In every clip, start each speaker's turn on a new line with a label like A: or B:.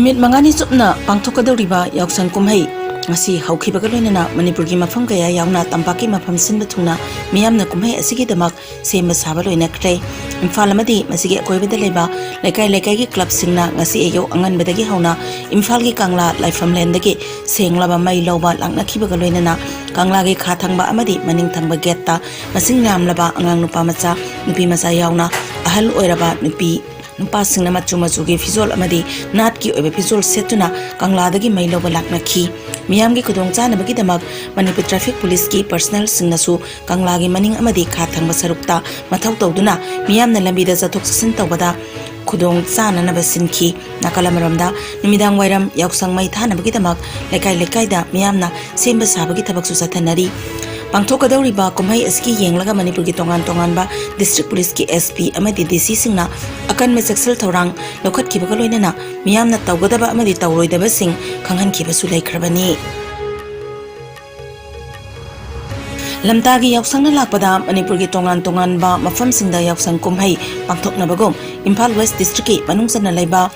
A: नुमित मंगानी चुपना पांथोकदौरिबा यावसंग कुमहै ngasi haukibaga loinana Manipur gi mafam kaya yauna tampaki mafam sinba thungna miyamna kumhai asigi damak semba saba loina krai Imphal amadi masigi akoibada leba lekai gi club singna ngasi ayo angan badagi hauna Imphal gi Kangla laifam lendagi senglaba mai loba langna khibaga loinana Kangla gi khathangba amadi maning thangba getta masing namlaba angang nupa macha nupi macha yauna ahal oiraba nupi nupa singna machu gi fizol amadi nat ki oiba fizol setuna Kangla dagi mai loba lakna khi Miyam gi kudong chana bagi damak Manipur Traffic Police ki personnel singnasu Kangla gi maning amadi khathang basarukta mathau tawduna miyam na lambi da jathok sasin tawbada kudong chana na basinki nakalamaromda numidang wairam yaksang mai thana bagi damak lekai da miyam na semba sabagi thabak su sathanari Pangthokadawriba kumhai aski yenglaga Manipur gi tongan ba District Police ki SP amadi DC singna akan mesaksal thorang lokhat kibaga loinana miyamna tawgadaba amadi tawroidaba sing khanghan kibasu laikhrabani Lamtagi yaksangna lakpada Manipur gi tongan ba mafam singda yaksang kumhai pangthoknabagom Imphal West District ki manungsana laiba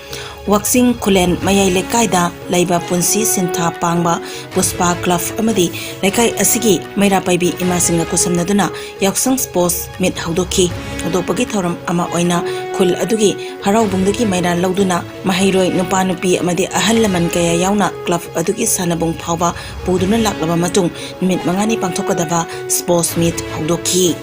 A: Waxing Kulen Mayai Lekaida Laiba Punsi Sintha Pangba Puspa Club Amadi Lekai Asigi Maira Paibi Imasinga Kusamnaduna Yaksang Sports Mit Haudoki Hudopagi Thoram Ama Oina Kul Adugi Harau Bungdagi Maira Lauduna Mahairoi Nupa Nupi Amadi Ahalaman Kaya Yauna Club Adugi Sanabung Pauba Puduna Laklaba Matung Mit Mangani Pangtokadava Sports Meet Haudoki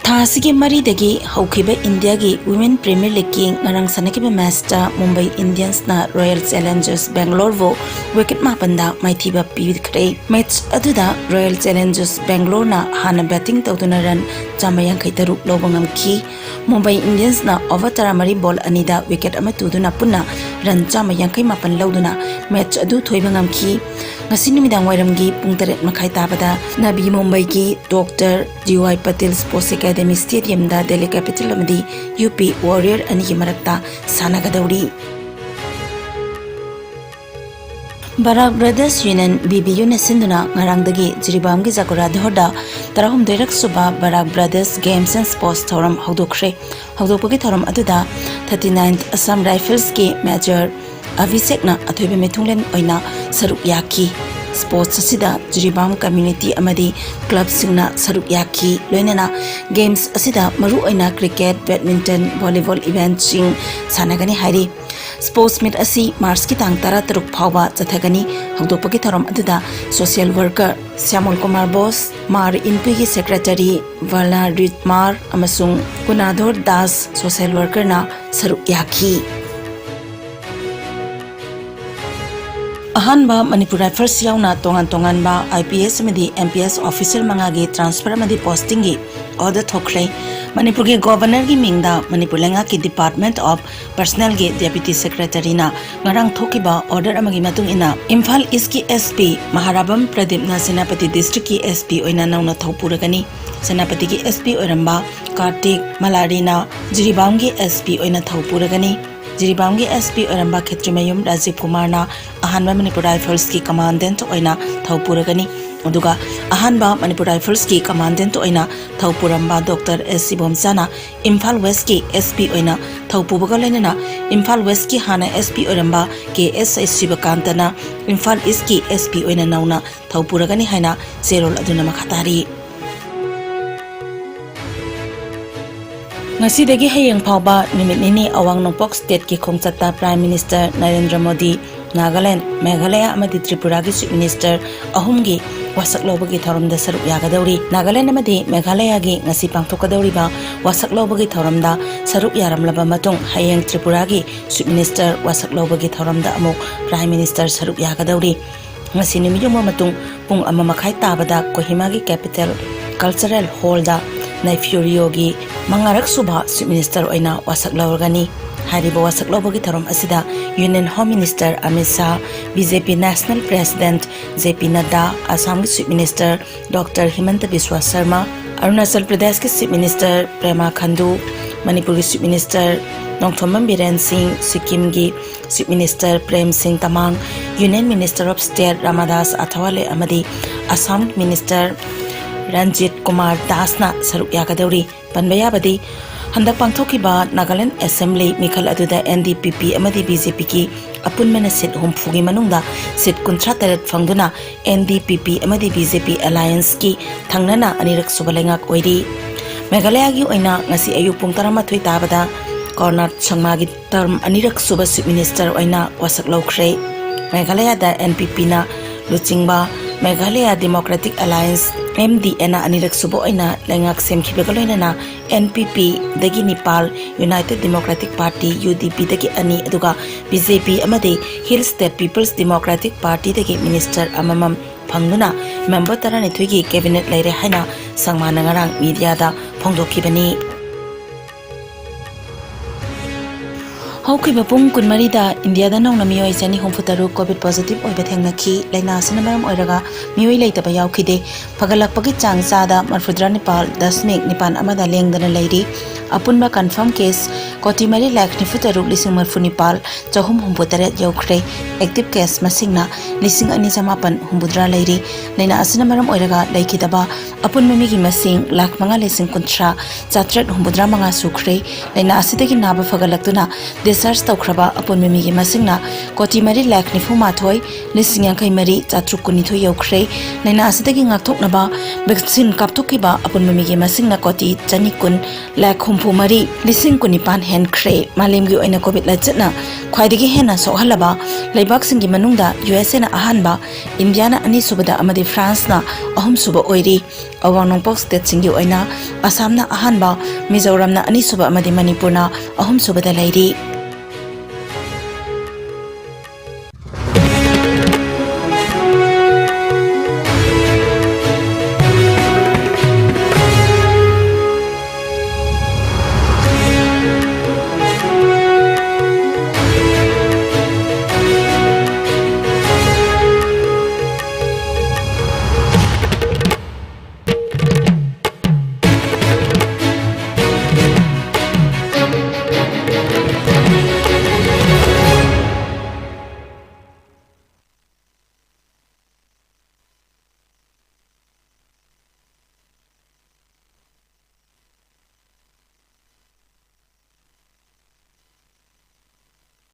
A: Thasigi Mari Dagi Haukiba India gi Women Premier League ki ngarang sanakiba match ta Mumbai Indians na Royal Challengers Bangalore vo wicket mapanda maithiba pidkhre match aduda Royal Challengers Bangalore na hana batting tawduna run chamayang khaitaru lobangam ki Mumbai Indians na over taramari ball anida wicket ama tuduna punna run chamayang kai mapan lawduna match adu thoibangam ki ngasi numidang wairam gi pung 8 makhai tabada Nabi Mumbai ki Dr. DY Patel Sports Academy Stadium da Delhi Capital amadi UP Warrior ani gi marakta sanagadauri Barak Brothers Union BBU na sinduna ngarangdagi Jiribam gi Zakura Dhorda tarahum direct suba Barak Brothers Games and Sports Thoram hawdokre hawdokpagi thoram aduda 39th Assam Rifles ki Major Avisekna athoibe methunglen oina saruk yaki Sports asida Jiribam community amadi club singna saruk yaki loinana games asida maru oina cricket badminton volleyball event sing sanagani hairi Sports meet asi Mars ki tang tara taruk phawba chathagani hawdopagi thoram aduda social worker Syamol Kumar Bose Mar Inpi ki secretary Vala Ritmar amasung Kunadhor Das social worker na saruk yaki Ahanba Manipur Rifles yauna tongan ba IPS amadi MPS officer mangagi transfer amadi posting gi order thokre Manipur gi governor gi mingda Manipur lenga ki Department of Personnel gi deputy secretary na ngarang thokiba order amagi matung ina Imphal East ki SP Maharabam Pradeep na Senapati district ki SP oina nauna thopuragani Senapati ki SP oramba Kartik Malarina Jiribam gi SP oina thopuragani Jiribam gi SP oramba Khetrimayum Rajiv Kumar na ahanba Manipur Rifles ki commandant oina thopuragani Uduga ahanba Manipur Rifles ki commandant oina thopuramba Dr. S. Sibomsana Imphal West ki SP oina thopubaga lenana Imphal West ki hana SP oramba KS Sibakantana Imphal East ki SP oina nauna thopuragani haina zerol aduna makhatari Ngasidagi hayang phawba numit nini awang nongpok state ki khongchata Prime Minister Narendra Modi Nagaland Meghalaya amadi Tripura gi Chief Minister ahumgi wasak lobagi thoramda saruk yagadauri Nagaland amadi Meghalaya gi ngasi pangthokadauri ba wasak lobagi thoramda saruk yaramlaba matung hayang Tripura gi Chief Minister wasak lobagi thoramda amuk Prime Minister saruk yagadauri ngasi nimiyuma matung pung ama makhai tabada Kohima gi Capital Cultural Hall da Naifuryo gi mangarak suba Chief Minister oina wasak lawrgani Hariba wasak lobagi thoram asida Union Home Minister Amit Shah BJP National President JP Nadda Assam ki Chief Minister Dr. Himanta Biswa Sharma Arunachal Pradesh ki Chief Minister Prema Khandu Manipur ki Chief Minister Nongthomam Biren Singh Sikkim ki Chief Minister Prem Singh Tamang Union Minister of State Ramadas Athawale amadi Assam Minister Ranjit Kumar Das na saruk yagadauri panbayabadi Handak pangthokiba Nagaland Assembly Mikhal aduda NDPP amadi BJP ki apunmena sit humfugi manungda sit kuntra taret fangduna NDPP amadi BJP Alliance ki thangnana anirak subalengak oiri Meghalaya gi oina ngasi ayuk pung 13 tabada Corner Sangmagi term anirak suba Chief Minister oina wasak laukhre Meghalaya da NPP na luchingba Meghalaya Democratic Alliance MDN na anirak subo oina lengak semkhibegaloina na NPP dagi Nepal United Democratic Party UDP dagi ani aduga BJP amadi Hill State People's Democratic Party dagi Minister amamam phangduna member 12 gi cabinet leire haina sangmana ngarang media da phongdokhibani Haukiba pung kunmari da India da nong na miyoi chani homfutaru COVID positive oiba thengnakhi laina asina maram oiraga miyoi leitaba yaukhide phagalakpagi changchada marfudra Nepal 10.9 amada lengdana leiri apunba confirm case koti mari lakh nifutaru lising marfu Nepal chahum humbutare yaukhre active case masingna lising ani samapan humbudra leiri laina asina maram oiraga leikidaba apun mimi masing lakh manga lising kuntra chatret humbudra manga sukhre laina asidagi naba phagalaktuna Research taukraba apun mimi gi masingna koti mari lakh nifu mathoi lising yankai mari chatruk kunithoi yaukhre naina asidagi ngakthoknaba vaccine kapthokiba apun mimi gi masingna koti chanikun lakh humpu mari lising kunipan henkhre malim gi oina covid la chatna khwaidagi hena sohalaba leibak singi manungda USA na ahanba India na ani subada amadi France na ahum suba oiri awang nongpok state singi oina Assam na ahanba Mizoram na ani suba amadi Manipur na ahum subada leiri